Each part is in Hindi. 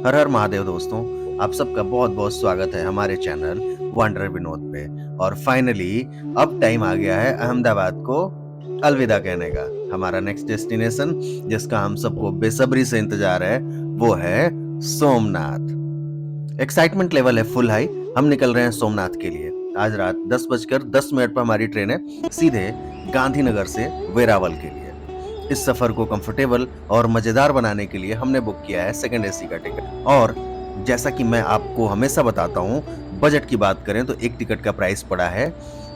हर हर महादेव दोस्तों। आप सबका बहुत बहुत स्वागत है हमारे चैनल वंडर विनोद पे। और फाइनली अब टाइम आ गया है अहमदाबाद को अलविदा कहने का। हमारा नेक्स्ट डेस्टिनेशन जिसका हम सबको बेसब्री से इंतजार है वो है सोमनाथ। एक्साइटमेंट लेवल है फुल हाई। हम निकल रहे हैं सोमनाथ के लिए। आज रात 10:10 पर हमारी ट्रेन है सीधे गांधीनगर से वेरावल के लिए। इस सफर को कंफर्टेबल और मजेदार बनाने के लिए हमने बुक किया है सेकंड एसी का टिकट। और जैसा कि मैं आपको हमेशा बताता हूँ, बजट की बात करें तो एक टिकट का प्राइस पड़ा है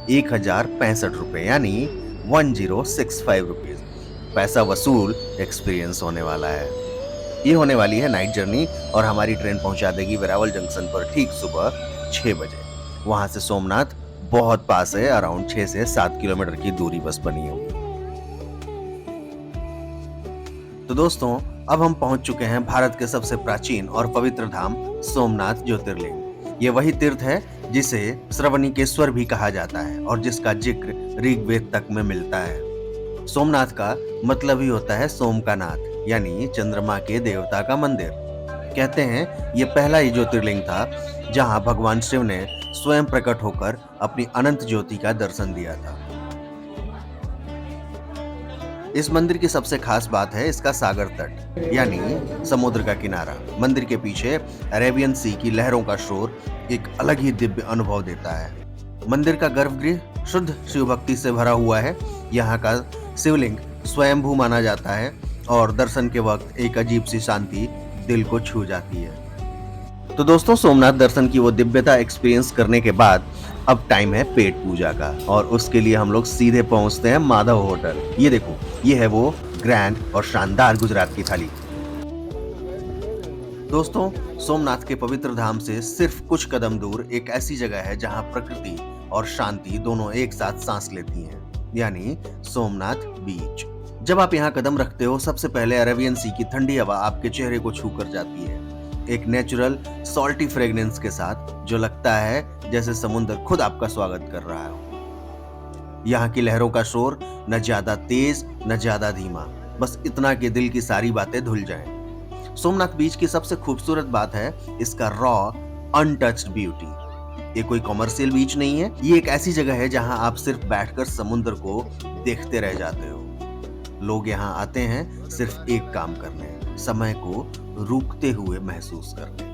1065 रुपए, यानी 1065 रुपीज। पैसा वसूल एक्सपीरियंस होने वाला है। ये होने वाली है नाइट जर्नी और हमारी ट्रेन पहुंचा देगी वेरावल जंक्शन पर ठीक सुबह 6 बजे। वहां से सोमनाथ बहुत पास है, अराउंड 6 से 7 किलोमीटर की दूरी बस बनी होगी। तो दोस्तों, अब हम पहुंच चुके हैं भारत के सबसे प्राचीन और पवित्र धाम सोमनाथ ज्योतिर्लिंग। ये वही तीर्थ है जिसे श्रवणिकेश्वर भी कहा जाता है और जिसका जिक्र ऋग्वेद तक में मिलता है। सोमनाथ का मतलब ही होता है सोम का नाथ, यानी चंद्रमा के देवता का मंदिर। कहते हैं ये पहला ही ज्योतिर्लिंग था जहां भगवान शिव ने स्वयं प्रकट होकर अपनी अनंत ज्योति का दर्शन दिया था। इस मंदिर की सबसे खास बात है इसका सागर तट, यानी समुद्र का किनारा। मंदिर के पीछे अरेबियन सी की लहरों का शोर एक अलग ही दिव्य अनुभव देता है। मंदिर का गर्भगृह शुद्ध शिव भक्ति से भरा हुआ है। यहाँ का शिवलिंग स्वयंभू माना जाता है और दर्शन के वक्त एक अजीब सी शांति दिल को छू जाती है। तो दोस्तों, सोमनाथ दर्शन की वो दिव्यता एक्सपीरियंस करने के बाद अब टाइम है पेट पूजा का, और उसके लिए हम लोग सीधे पहुंचते हैं माधव होटल। ये देखो, ये है वो ग्रैंड और शानदार गुजरात की थाली। दोस्तों, सोमनाथ के पवित्र धाम से सिर्फ कुछ कदम दूर एक ऐसी जगह है जहां प्रकृति और शांति दोनों एक साथ सांस लेती हैं, यानी सोमनाथ बीच। जब आप यहाँ कदम रखते हो, सबसे पहले अरेबियन सी की ठंडी हवा आपके चेहरे को छू कर जाती है, एक नेचुरल सॉल्टी फ्रेग्रेंस के साथ, जो लगता है जैसे समुद्र खुद आपका स्वागत कर रहा हो। यहाँ की लहरों का शोर न ज्यादा तेज न ज्यादा धीमा, बस इतना कि दिल की सारी बातें धुल जाएं। सोमनाथ बीच की सबसे खूबसूरत बात है इसका रॉ अनटच्ड ब्यूटी। ये कोई कमर्शियल बीच नहीं है, ये एक ऐसी जगह है जहां आप सिर्फ बैठकर समुद्र को देखते रह जाते हो। लोग यहाँ आते हैं सिर्फ एक काम करने, समय को रुकते हुए महसूस करने।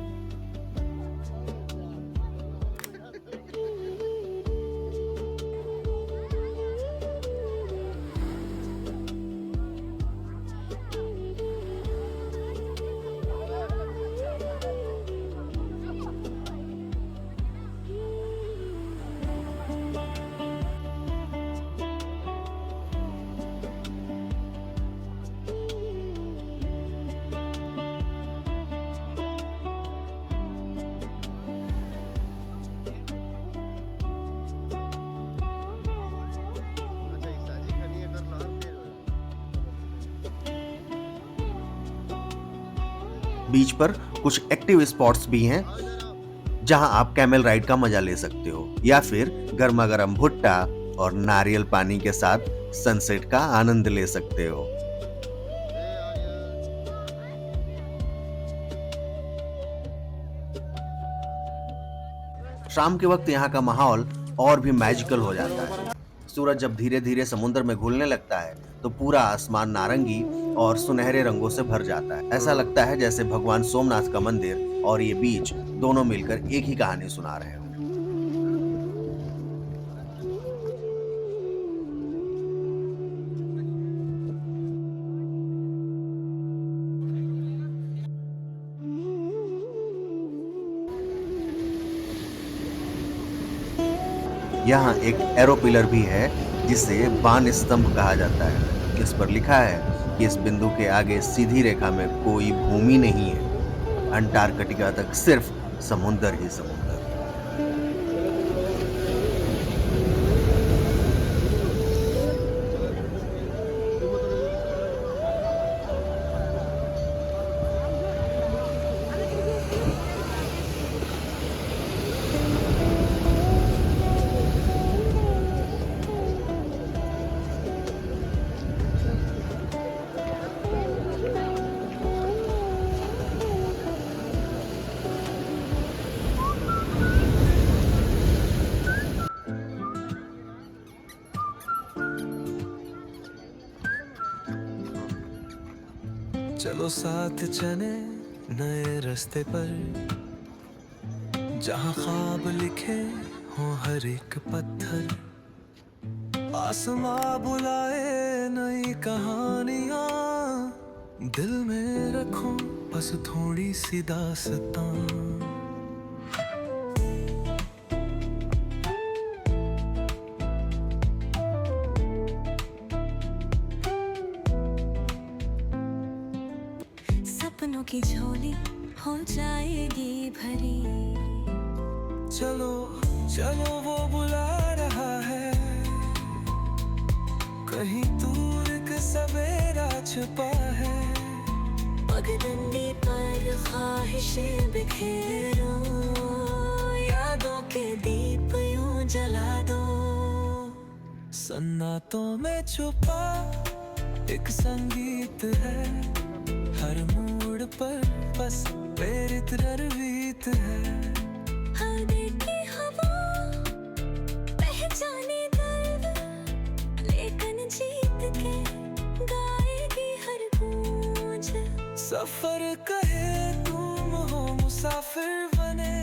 बीच पर कुछ एक्टिव स्पॉट्स भी हैं जहां आप कैमल राइड का मजा ले सकते हो, या फिर गर्मा गर्म भुट्टा और नारियल पानी के साथ सनसेट का आनंद ले सकते हो। शाम के वक्त यहाँ का माहौल और भी मैजिकल हो जाता है। सूरज जब धीरे धीरे समुद्र में घुलने लगता है तो पूरा आसमान नारंगी और सुनहरे रंगों से भर जाता है। ऐसा लगता है जैसे भगवान सोमनाथ का मंदिर और ये बीच दोनों मिलकर एक ही कहानी सुना रहे हो। यहाँ एक एरो पिलर भी है जिसे बाण स्तंभ कहा जाता है। इस पर लिखा है कि इस बिंदु के आगे सीधी रेखा में कोई भूमि नहीं है, अंटार्कटिका तक सिर्फ समुंदर ही समुंदर। चलो साथ चले नए रास्ते पर, जहाँ ख्वाब लिखे हो हर एक पत्थर, आसमां बुलाए नई कहानियां, दिल में रखो बस थोड़ी सी दास्तां। सपनों की झोली हो जाएगी भरी, चलो चलो वो बुला रहा है, कहीं दूर एक सवेरा छुपा है। पगडंडी पर ख्वाहिशें बिखेरो, यादों के दीप यूं जला दो। सन्नाटों में छुपा एक संगीत है, हर मूड पर बस प्रेरित रवगीत है। हवा की हवा पहचाने दर्द, लेकिन जीत के गाएगी हर गूंज। सफर कहे तुम हो मुसाफिर बने,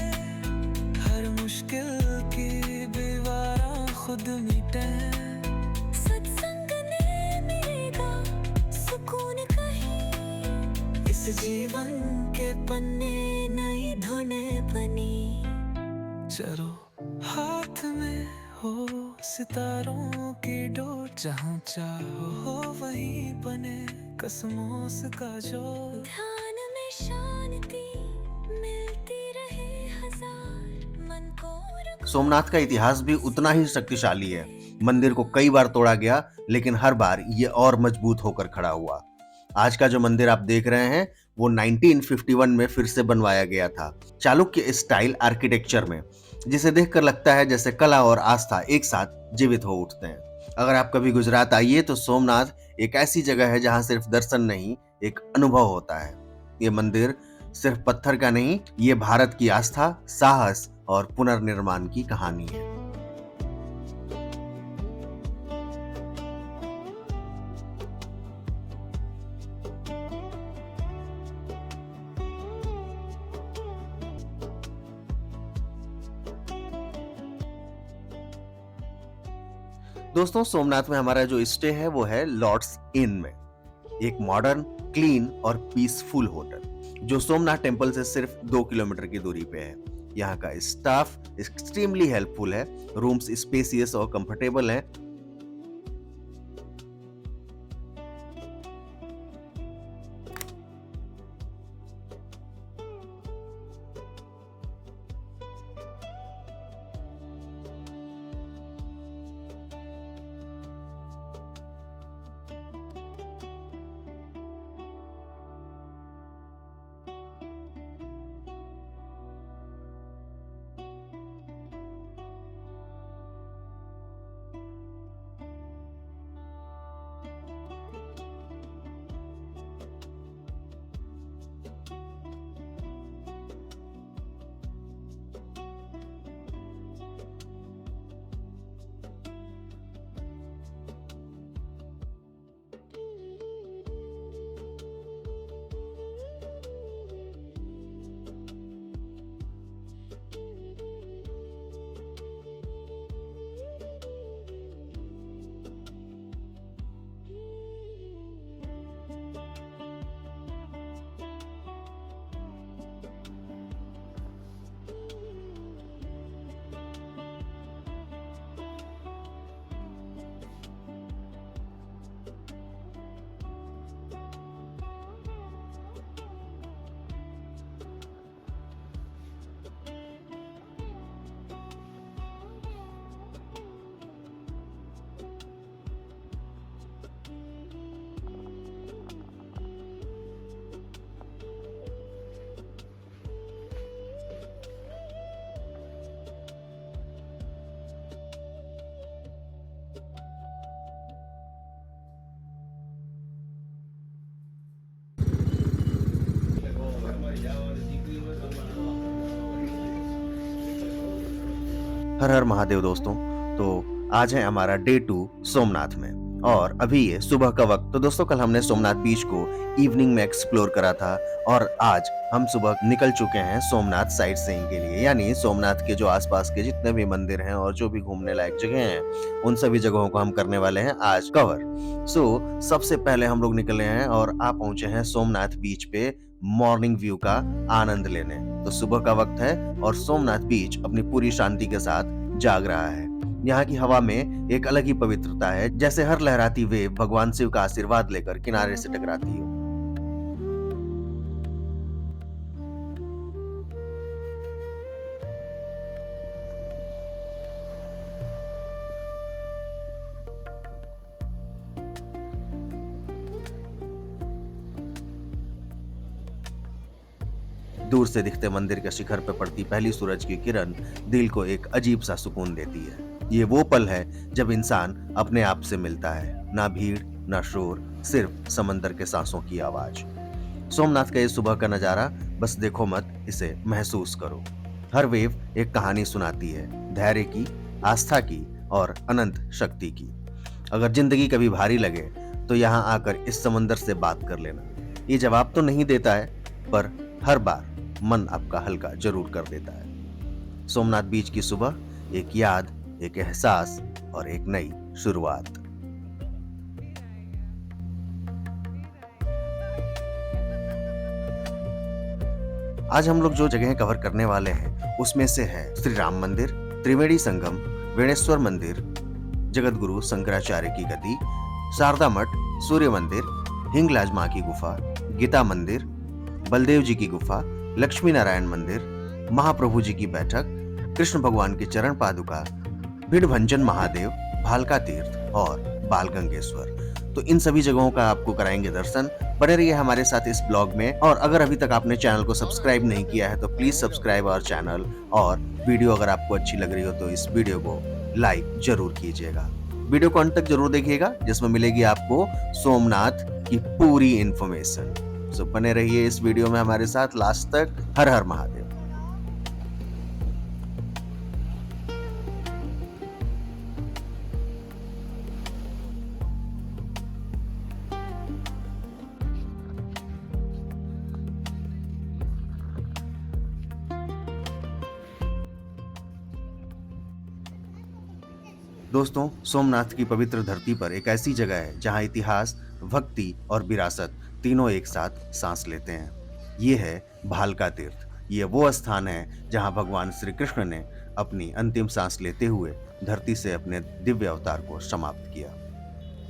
हर मुश्किल की दीवारें खुद मिटे। सत्संग ने मिलेगा सुकून कहीं, इस जीवन के पन्ने नई धुनें बनी। चलो हाथ में हो सितारों की डोर, जहाँ चाहो हो वहीं बने कसमों का जोड़। ध्यान में शांति मिलती रहे हजार, मन को रखो। सोमनाथ का इतिहास भी उतना ही शक्तिशाली है। मंदिर को कई बार तोड़ा गया, लेकिन हर बार ये और मजबूत होकर खड़ा हुआ। आज का जो मंदिर आप देख रहे हैं वो 1951 में फिर से बनवाया गया था, चालुक्य स्टाइल आर्किटेक्चर में, जिसे देखकर लगता है जैसे कला और आस्था एक साथ जीवित हो उठते हैं। अगर आप कभी गुजरात आइए तो सोमनाथ एक ऐसी जगह है जहां सिर्फ दर्शन नहीं, एक अनुभव होता है। ये मंदिर सिर्फ पत्थर का नहीं, ये भारत की आस्था, साहस और पुनर्निर्माण की कहानी है। दोस्तों, सोमनाथ में हमारा जो स्टे है वो है लॉर्ड्स इन में, एक मॉडर्न, क्लीन और पीसफुल होटल जो सोमनाथ टेम्पल से सिर्फ 2 किलोमीटर की दूरी पे है। यहाँ का स्टाफ एक्सट्रीमली हेल्पफुल है, रूम्स स्पेसियस और कंफर्टेबल हैं। हर हर महादेव दोस्तों। तो आज है हमारा डे 2 सोमनाथ में, और अभी ये सुबह का वक्त। तो दोस्तों कल हमने सोमनाथ बीच को इवनिंग में एक्सप्लोर करा था और आज हम सुबह निकल चुके हैं सोमनाथ साइट सीइंग के लिए, यानी सोमनाथ के जो आसपास के जितने भी मंदिर हैं और जो भी घूमने लायक जगह हैं उन सभी जगहों को हम करने वाले हैं आज कवर। सबसे पहले हम लोग निकले हैं और आ पहुंचे हैं सोमनाथ बीच पे मॉर्निंग व्यू का आनंद लेने। तो सुबह का वक्त है और सोमनाथ बीच अपनी पूरी शांति के साथ जाग रहा है। यहाँ की हवा में एक अलग ही पवित्रता है, जैसे हर लहराती वेव भगवान शिव का आशीर्वाद लेकर किनारे से टकराती हो। दूर से दिखते मंदिर के शिखर पर पड़ती पहली सूरज की किरण दिल को एक अजीब सा सुकून देती है। ये वो पल है जब इंसान अपने आप से मिलता है, ना भीड़ ना शोर, सिर्फ समंदर के सांसों की आवाज। सोमनाथ का ये सुबह का नजारा बस देखो मत, इसे महसूस करो। हर वेव एक कहानी सुनाती है, धैर्य की, आस्था की और अनंत शक्ति की। अगर जिंदगी कभी भारी लगे तो यहाँ आकर इस समंदर से बात कर लेना। ये जवाब तो नहीं देता है, पर हर बार मन आपका हल्का जरूर कर देता है। सोमनाथ बीच की सुबह एक याद, एक एहसास और एक नई शुरुआत। आज हम लोग जो जगह कवर करने वाले हैं उसमें से है श्री राम मंदिर, त्रिवेणी संगम, वेणेश्वर मंदिर, जगत गुरु शंकराचार्य की गद्दी, शारदा मठ, सूर्य मंदिर, हिंगलाज मां की गुफा, गीता मंदिर, बलदेव जी की गुफा, लक्ष्मी नारायण मंदिर, महाप्रभु जी की बैठक, कृष्ण भगवान की चरण पादुका, भिड़भंजन महादेव, भालका तीर्थ और बालगंगेश्वर। तो इन सभी जगहों का आपको कराएंगे दर्शन। बने रहिए हमारे साथ इस ब्लॉग में, और अगर अभी तक आपने चैनल को सब्सक्राइब नहीं किया है तो प्लीज सब्सक्राइब आवर चैनल, और वीडियो अगर आपको अच्छी लग रही हो तो इस वीडियो को लाइक जरूर कीजिएगा। वीडियो को अंत तक जरूर देखिएगा, जिसमें मिलेगी आपको सोमनाथ की पूरी इंफॉर्मेशन। तो बने रहिए इस वीडियो में हमारे साथ लास्ट तक। हर हर महादेव। दोस्तों, सोमनाथ की पवित्र धरती पर एक ऐसी जगह है जहां इतिहास, भक्ति और विरासत तीनों एक साथ सांस लेते हैं। ये है भालका तीर्थ। ये वो स्थान है जहां भगवान श्री कृष्ण ने अपनी अंतिम सांस लेते हुए धरती से अपने दिव्य अवतार को समाप्त किया।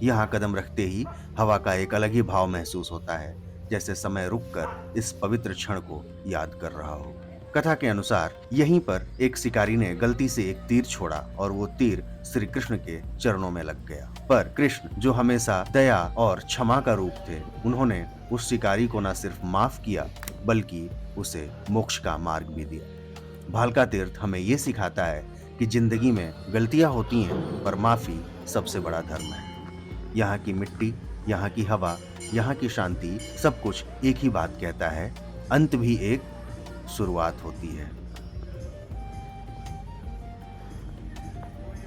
यहाँ कदम रखते ही हवा का एक अलग ही भाव महसूस होता है, जैसे समय रुककर इस पवित्र क्षण को याद कर रहा हो। कथा के अनुसार यहीं पर एक शिकारी ने गलती से एक तीर छोड़ा और वो तीर श्री कृष्ण के चरणों में लग गया। पर कृष्ण, जो हमेशा दया और क्षमा का रूप थे, उन्होंने उस शिकारी को न सिर्फ माफ किया बल्कि उसे मोक्ष का मार्ग भी दिया। भालका तीर्थ हमें ये सिखाता है कि जिंदगी में गलतियां होती हैं, पर माफी सबसे बड़ा धर्म है। यहाँ की मिट्टी, यहाँ की हवा, यहाँ की शांति, सब कुछ एक ही बात कहता है, अंत भी एक शुरुआत होती है।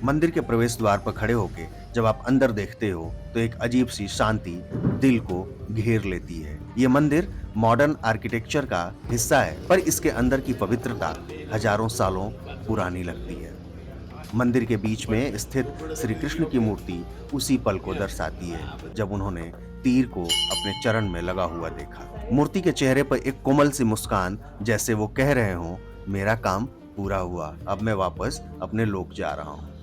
मंदिर के प्रवेश द्वार पर खड़े होके जब आप अंदर देखते हो तो एक अजीब सी शांति दिल को घेर लेती है। ये मंदिर मॉडर्न आर्किटेक्चर का हिस्सा है, पर इसके अंदर की पवित्रता हजारों सालों पुरानी लगती है। मंदिर के बीच में स्थित श्री कृष्ण की मूर्ति उसी पल को दर्शाती है जब उन्होंने तीर को अपने चरण में लगा हुआ देखा। मूर्ति के चेहरे पर एक कोमल सी मुस्कान, जैसे वो कह रहे हों, मेरा काम पूरा हुआ, अब मैं वापस अपने लोक जा रहा हूँ।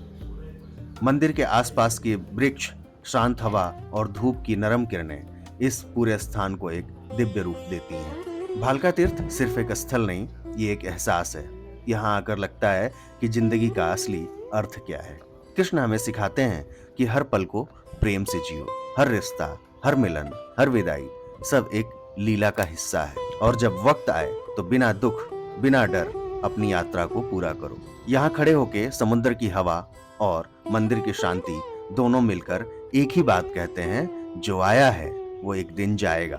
मंदिर के आसपास के वृक्ष, शांत हवा और धूप की नरम किरणें इस पूरे स्थान को एक दिव्य रूप देती हैं। भालका तीर्थ सिर्फ एक स्थल नहीं, ये एक एहसास है। यहाँ आकर लगता है कि जिंदगी का असली अर्थ क्या है। कृष्ण हमें सिखाते हैं कि हर पल को प्रेम से जियो। हर रिश्ता, हर मिलन, हर विदाई सब एक लीला का हिस्सा है, और जब वक्त आए तो बिना दुख, बिना डर अपनी यात्रा को पूरा करो। यहाँ खड़े होके समुद्र की हवा और मंदिर की शांति दोनों मिलकर एक ही बात कहते हैं, जो आया है वो एक दिन जाएगा,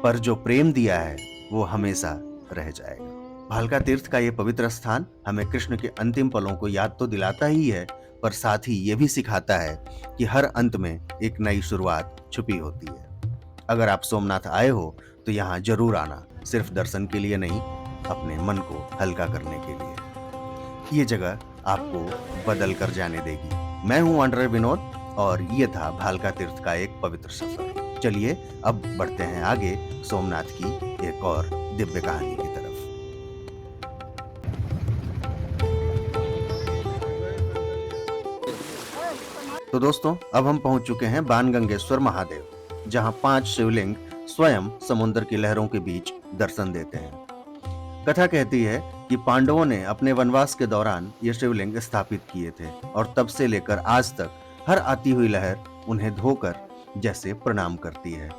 पर जो प्रेम दिया है वो हमेशा रह जाएगा। भालका तीर्थ का ये पवित्र स्थान हमें कृष्ण के अंतिम पलों को याद तो दिलाता ही है, पर साथ ही ये भी सिखाता है कि हर अंत में एक नई शुरुआत छुपी होती है। अगर आप सोमनाथ आए हो तो यहाँ जरूर आना, सिर्फ दर्शन के लिए नहीं, अपने मन को हल्का करने के लिए। ये जगह आपको बदल कर जाने देगी। मैं हूं वांडरर विनोद और ये था भालका तीर्थ का एक पवित्र सफर। चलिए अब बढ़ते हैं आगे सोमनाथ की एक और दिव्य कहानी की तरफ। तो दोस्तों, अब हम पहुंच चुके हैं बाणगंगेश्वर महादेव, जहां 5 शिवलिंग स्वयं समुद्र की लहरों के बीच दर्शन देते हैं। कथा कहती है कि पांडवों ने अपने वनवास के दौरान ये शिवलिंग स्थापित किए थे और तब से लेकर आज तक हर आती हुई लहर उन्हें धोकर जैसे प्रणाम करती है।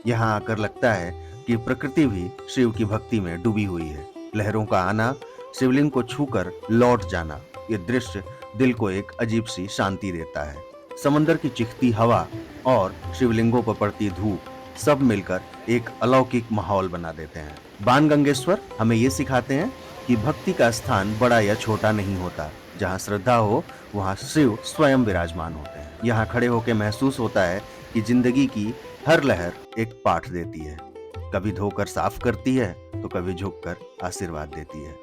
यहाँ आकर लगता है कि प्रकृति भी शिव की भक्ति में डूबी हुई है। लहरों का आना, शिवलिंग को छूकर लौट जाना, ये दृश्य दिल को एक अजीब सी शांति देता है। समंदर की चिखती हवा और शिवलिंगों पर पड़ती धूप सब मिलकर एक अलौकिक माहौल बना देते हैं। बाणगंगेश्वर हमें ये सिखाते हैं कि भक्ति का स्थान बड़ा या छोटा नहीं होता। जहाँ श्रद्धा हो वहाँ शिव स्वयं विराजमान होते हैं। यहाँ खड़े होकर महसूस होता है कि जिंदगी की हर लहर एक पाठ देती है, कभी धोकर साफ करती है तो कभी झुककर आशीर्वाद देती है।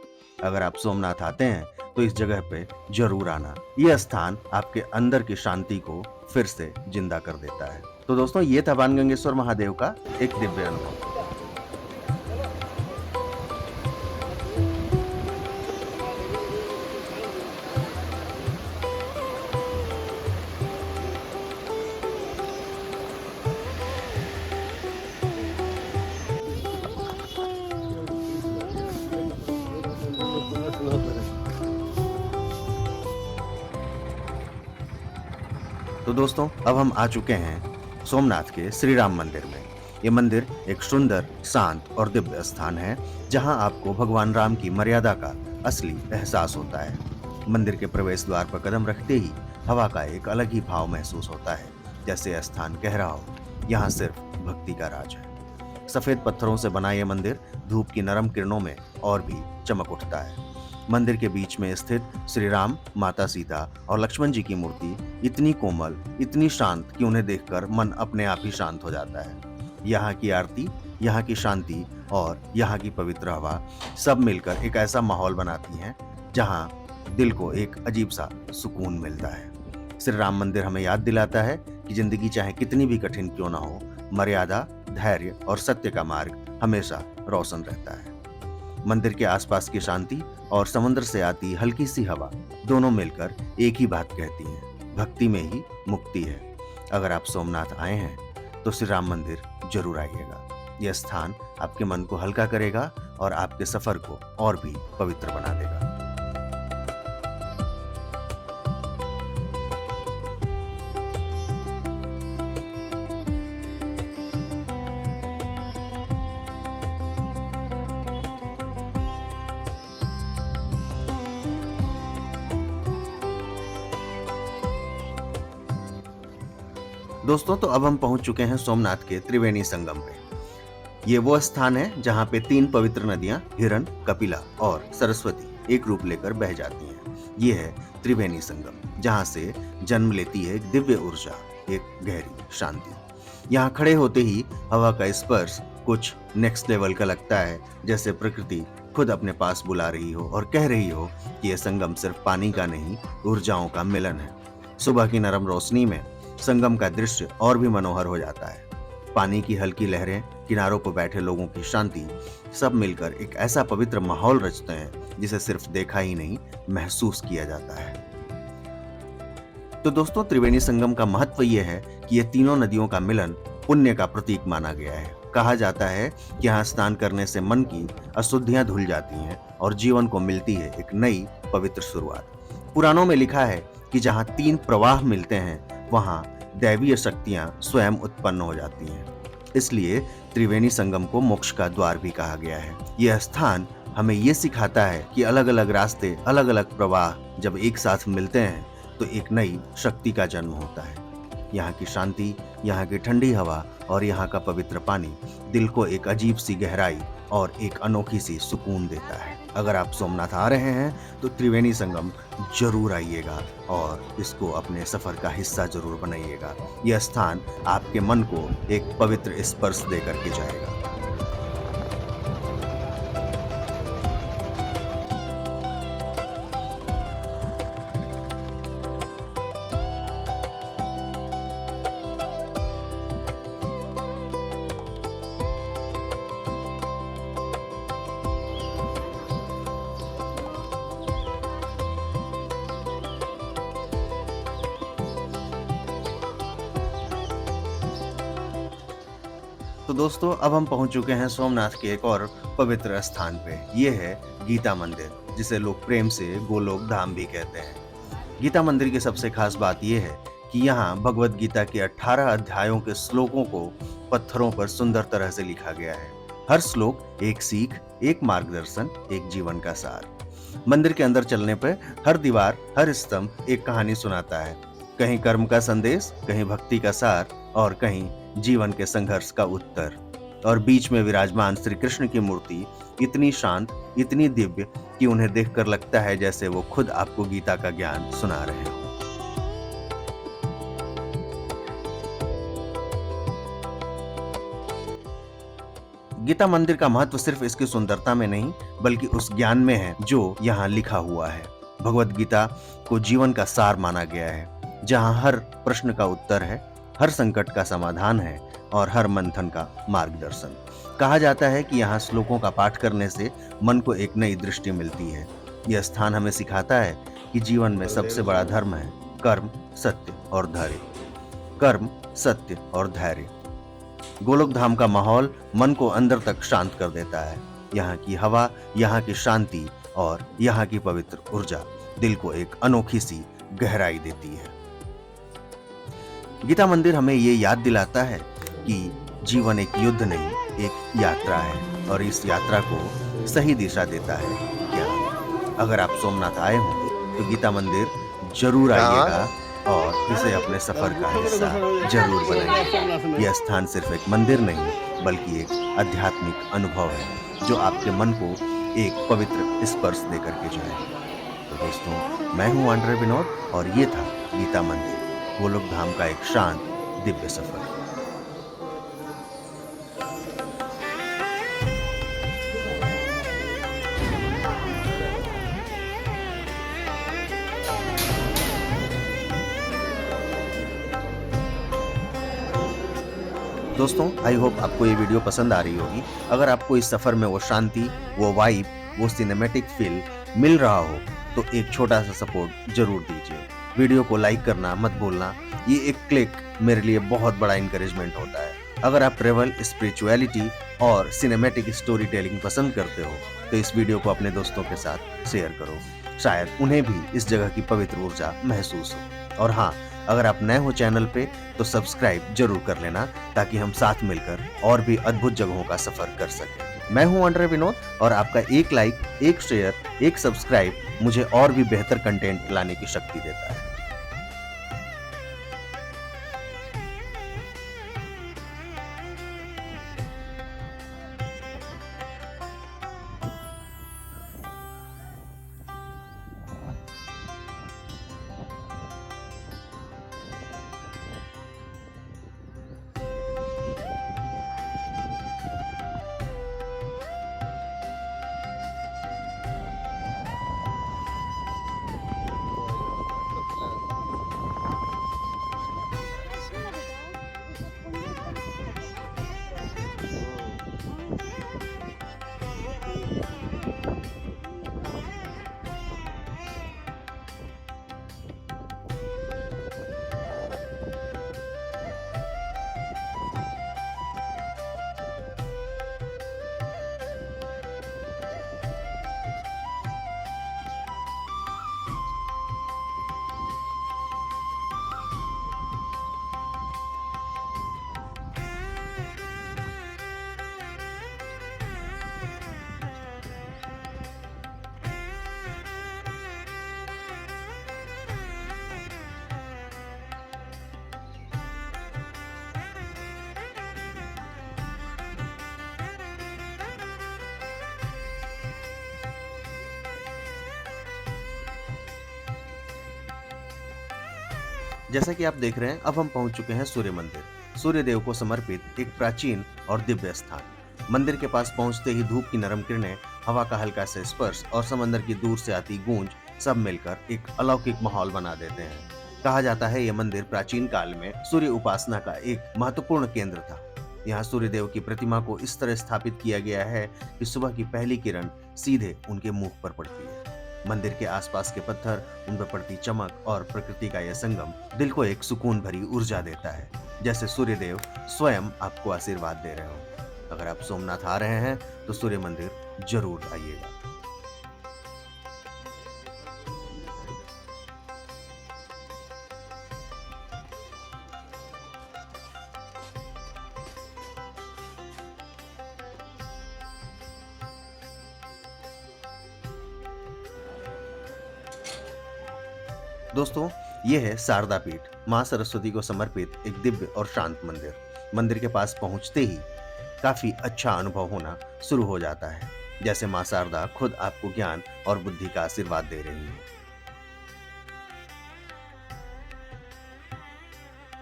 अगर आप सोमनाथ आते हैं तो इस जगह पे जरूर आना। यह स्थान आपके अंदर की शांति को फिर से जिंदा कर देता है। तो दोस्तों, ये था बाणगंगेश्वर महादेव का एक दिव्य अनुभव। तो दोस्तों, अब हम आ चुके हैं सोमनाथ के श्री राम मंदिर में। ये मंदिर एक सुंदर, शांत और दिव्य स्थान है जहां आपको भगवान राम की मर्यादा का असली एहसास होता है। मंदिर के प्रवेश द्वार पर कदम रखते ही हवा का एक अलग ही भाव महसूस होता है, जैसे यह स्थान कह रहा हो यहाँ सिर्फ भक्ति का राज है। सफेद पत्थरों से बना यह मंदिर धूप की नरम किरणों में और भी चमक उठता है। मंदिर के बीच में स्थित श्री राम, माता सीता और लक्ष्मण जी की मूर्ति इतनी कोमल, इतनी शांत कि उन्हें देखकर मन अपने आप ही शांत हो जाता है। यहाँ की आरती, यहाँ की शांति और यहाँ की पवित्र हवा सब मिलकर एक ऐसा माहौल बनाती हैं जहाँ दिल को एक अजीब सा सुकून मिलता है। श्री राम मंदिर हमें याद दिलाता है कि जिंदगी चाहे कितनी भी कठिन क्यों ना हो, मर्यादा, धैर्य और सत्य का मार्ग हमेशा रोशन रहता है। मंदिर के आसपास की शांति और समुद्र से आती हल्की सी हवा दोनों मिलकर एक ही बात कहती हैं, भक्ति में ही मुक्ति है। अगर आप सोमनाथ आए हैं तो श्री राम मंदिर जरूर आइएगा। यह स्थान आपके मन को हल्का करेगा और आपके सफर को और भी पवित्र बना देगा। दोस्तों, तो अब हम पहुंच चुके हैं सोमनाथ के त्रिवेणी संगम पे। ये वो स्थान है जहां पे 3 पवित्र नदियां हिरन, कपिला और सरस्वती एक रूप लेकर बह जाती हैं। ये है त्रिवेणी संगम, जहां से जन्म लेती है एक दिव्य ऊर्जा, एक गहरी शांति। यहाँ खड़े होते ही हवा का स्पर्श कुछ नेक्स्ट लेवल का लगता है, जैसे प्रकृति खुद अपने पास बुला रही हो और कह रही हो कि यह संगम सिर्फ पानी का नहीं, ऊर्जाओं का मिलन है। सुबह की नरम रोशनी में संगम का दृश्य और भी मनोहर हो जाता है। पानी की हल्की लहरें, किनारों पर बैठे लोगों की शांति, सब मिलकर एक ऐसा पवित्र माहौल रचते हैं जिसे सिर्फ देखा ही नहीं, महसूस किया जाता है। तो दोस्तों, त्रिवेणी संगम का महत्व यह है कि ये तीनों नदियों का मिलन पुण्य का प्रतीक माना गया है। कहा जाता है कि यहाँ स्नान करने से मन की अशुद्धियां धुल जाती हैं और जीवन को मिलती है एक नई पवित्र शुरुआत। पुराणों में लिखा है कि जहाँ 3 प्रवाह मिलते हैं वहां दैवीय शक्तियां स्वयं उत्पन्न हो जाती हैं। इसलिए त्रिवेणी संगम को मोक्ष का द्वार भी कहा गया है। यह स्थान हमें ये सिखाता है कि अलग अलग रास्ते, अलग अलग प्रवाह जब एक साथ मिलते हैं तो एक नई शक्ति का जन्म होता है। यहाँ की शांति, यहाँ की ठंडी हवा और यहाँ का पवित्र पानी दिल को एक अजीब सी गहराई और एक अनोखी सी सुकून देता है। अगर आप सोमनाथ आ रहे हैं तो त्रिवेणी संगम जरूर आइएगा और इसको अपने सफर का हिस्सा जरूर बनाइएगा। यह स्थान आपके मन को एक पवित्र स्पर्श दे करके जाएगा। तो दोस्तों अब हम पहुंच चुके हैं सोमनाथ के एक और पवित्र स्थान पे। ये है गीता मंदिर, जिसे लोग प्रेम से गोलोक धाम भी कहते हैं। गीता मंदिर की सबसे खास बात यह है कि यहाँ भगवत गीता के 18 अध्यायों के श्लोकों को पत्थरों पर सुंदर तरह से लिखा गया है। हर श्लोक एक सीख, एक मार्गदर्शन, एक जीवन का सार। मंदिर के अंदर चलने पर हर दीवार, हर स्तंभ एक कहानी सुनाता है। कहीं कर्म का संदेश, कहीं भक्ति का सार और कहीं जीवन के संघर्ष का उत्तर। और बीच में विराजमान श्री कृष्ण की मूर्ति इतनी शांत, इतनी दिव्य कि उन्हें देखकर लगता है जैसे वो खुद आपको गीता का ज्ञान सुना रहे हो। गीता मंदिर का महत्व सिर्फ इसकी सुंदरता में नहीं, बल्कि उस ज्ञान में है जो यहाँ लिखा हुआ है। भगवत गीता को जीवन का सार माना गया है, जहाँ हर प्रश्न का उत्तर है, हर संकट का समाधान है और हर मंथन का मार्गदर्शन। कहा जाता है कि यहाँ श्लोकों का पाठ करने से मन को एक नई दृष्टि मिलती है। यह स्थान हमें सिखाता है कि जीवन में सबसे बड़ा धर्म है कर्म, सत्य और धैर्य। कर्म, सत्य और धैर्य। गोलोक धाम का माहौल मन को अंदर तक शांत कर देता है। यहाँ की हवा, यहाँ की शांति और यहाँ की पवित्र ऊर्जा दिल को एक अनोखी सी गहराई देती है। गीता मंदिर हमें ये याद दिलाता है कि जीवन एक युद्ध नहीं, एक यात्रा है और इस यात्रा को सही दिशा देता है ज्ञान। अगर आप सोमनाथ आए हो तो गीता मंदिर जरूर आइएगा और इसे अपने सफर का हिस्सा जरूर बनाइए। यह स्थान सिर्फ एक मंदिर नहीं, बल्कि एक आध्यात्मिक अनुभव है जो आपके मन को एक पवित्र स्पर्श देकर के जाए। तो दोस्तों, मैं हूं आंड्रे विनोद और ये था गीता मंदिर, गोलोक धाम का एक शांत दिव्य सफर। दोस्तों, आई होप आपको ये वीडियो पसंद आ रही होगी। अगर आपको इस सफर में वो शांति, वो वाइब, वो सिनेमैटिक फील मिल रहा हो तो एक छोटा सा सपोर्ट जरूर दीजिए। वीडियो को लाइक करना मत भूलना। ये एक क्लिक मेरे लिए बहुत बड़ा इंकरेजमेंट होता है। अगर आप ट्रेवल, स्पिरिचुअलिटी और सिनेमैटिक स्टोरी टेलिंग पसंद करते हो तो इस वीडियो को अपने दोस्तों के साथ शेयर करो। शायद उन्हें भी इस जगह की पवित्र ऊर्जा महसूस हो। और हाँ, अगर आप नए हो चैनल पे तो सब्सक्राइब जरूर कर लेना ताकि हम साथ मिलकर और भी अद्भुत जगहों का सफर कर सकें। मैं हूं आंड्रे विनोद और आपका एक लाइक, एक शेयर, एक सब्सक्राइब मुझे और भी बेहतर कंटेंट लाने की शक्ति देता है। जैसा कि आप देख रहे हैं, अब हम पहुंच चुके हैं सूर्य मंदिर, सूर्य देव को समर्पित एक प्राचीन और दिव्य स्थान। मंदिर के पास पहुंचते ही धूप की नरम किरणें, हवा का हल्का सा स्पर्श और समंदर की दूर से आती गूंज सब मिलकर एक अलौकिक माहौल बना देते हैं। कहा जाता है यह मंदिर प्राचीन काल में सूर्य उपासना का एक महत्वपूर्ण केंद्र था। यहाँ सूर्य देव की प्रतिमा को इस तरह स्थापित किया गया है कि सुबह की पहली किरण सीधे उनके मुख पर पड़ती है। मंदिर के आसपास के पत्थर, उन पर पड़ती चमक और प्रकृति का यह संगम दिल को एक सुकून भरी ऊर्जा देता है, जैसे सूर्य देव स्वयं आपको आशीर्वाद दे रहे हो। अगर आप सोमनाथ आ रहे हैं तो सूर्य मंदिर जरूर आइएगा। दोस्तों, ये है शारदा पीठ, माँ सरस्वती को समर्पित एक दिव्य और शांत मंदिर। मंदिर के पास पहुंचते ही काफी अच्छा अनुभव होना शुरू हो जाता है, जैसे माँ शारदा खुद आपको ज्ञान और बुद्धि का आशीर्वाद दे रही है।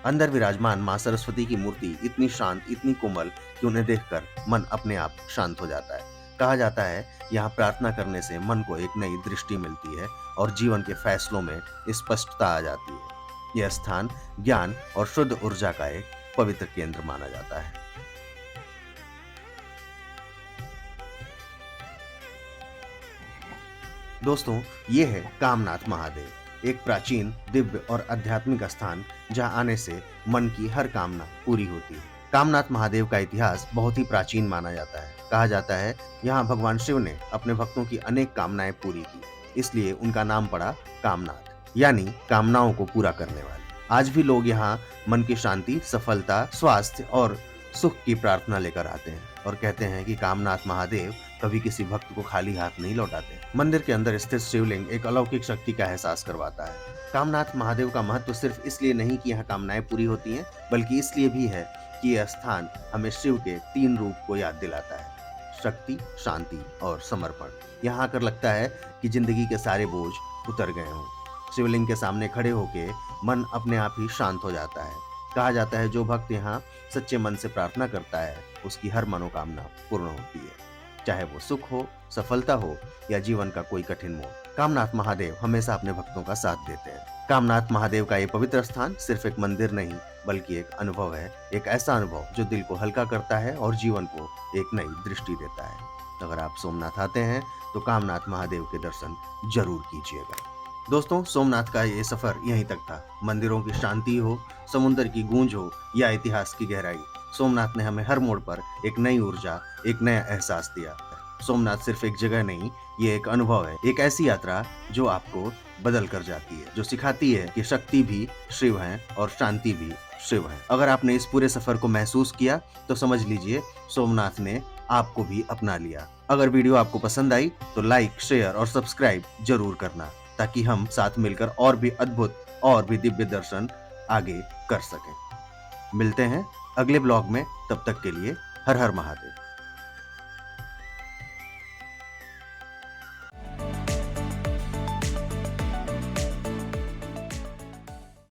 अंदर विराजमान माँ सरस्वती की मूर्ति इतनी शांत, इतनी कोमल कि उन्हें देखकर मन अपने आप शांत हो जाता है। कहा जाता है यहाँ प्रार्थना करने से मन को एक नई दृष्टि मिलती है और जीवन के फैसलों में स्पष्टता आ जाती है। यह स्थान ज्ञान और शुद्ध ऊर्जा का एक पवित्र केंद्र माना जाता है। दोस्तों, ये है कामनाथ महादेव, एक प्राचीन, दिव्य और आध्यात्मिक स्थान जहां आने से मन की हर कामना पूरी होती है। कामनाथ महादेव का इतिहास बहुत ही प्राचीन माना जाता है। कहा जाता है यहाँ भगवान शिव ने अपने भक्तों की अनेक कामनाएं पूरी की, इसलिए उनका नाम पड़ा कामनाथ, यानी कामनाओं को पूरा करने वाले। आज भी लोग यहाँ मन की शांति, सफलता, स्वास्थ्य और सुख की प्रार्थना लेकर आते हैं और कहते हैं कि कामनाथ महादेव कभी किसी भक्त को खाली हाथ नहीं लौटाते। मंदिर के अंदर स्थित शिवलिंग एक अलौकिक शक्ति का एहसास करवाता है। कामनाथ महादेव का महत्व सिर्फ इसलिए नहीं कि यहाँ कामनाएं पूरी होती हैं, बल्कि इसलिए भी है कि यह स्थान हमें शिव के 3 रूप को याद दिलाता है: शक्ति, शांति और समर्पण। यहाँ आकर लगता है कि जिंदगी के सारे बोझ उतर गए हों। शिवलिंग के सामने खड़े होके मन अपने आप ही शांत हो जाता है। कहा जाता है जो भक्त यहाँ सच्चे मन से प्रार्थना करता है, उसकी हर मनोकामना पूर्ण होती है, चाहे वो सुख हो, सफलता हो या जीवन का कोई कठिन मोड़। कामनाथ महादेव हमेशा अपने भक्तों का साथ देते हैं। कामनाथ महादेव का ये पवित्र स्थान सिर्फ एक मंदिर नहीं, बल्कि एक अनुभव है, एक ऐसा अनुभव जो दिल को हल्का करता है और जीवन को एक नई दृष्टि देता है। अगर आप सोमनाथ आते हैं तो कामनाथ महादेव के दर्शन जरूर कीजिएगा। दोस्तों, सोमनाथ का ये सफर यहीं तक था। मंदिरों की शांति हो, समुद्र की गूंज हो या इतिहास की गहराई, सोमनाथ ने हमें हर मोड़ पर एक नई ऊर्जा, एक नया एहसास दिया। सोमनाथ सिर्फ एक जगह नहीं, ये एक अनुभव है, एक ऐसी यात्रा जो आपको बदल कर जाती है, जो सिखाती है कि शक्ति भी शिव है और शांति भी शिव है। अगर आपने इस पूरे सफर को महसूस किया तो समझ लीजिए सोमनाथ ने आपको भी अपना लिया। अगर वीडियो आपको पसंद आई तो लाइक, शेयर और सब्सक्राइब जरूर करना, ताकि हम साथ मिलकर और भी अद्भुत और भी दिव्य दर्शन आगे कर सकें। मिलते हैं अगले ब्लॉग में, तब तक के लिए हर हर महादेव।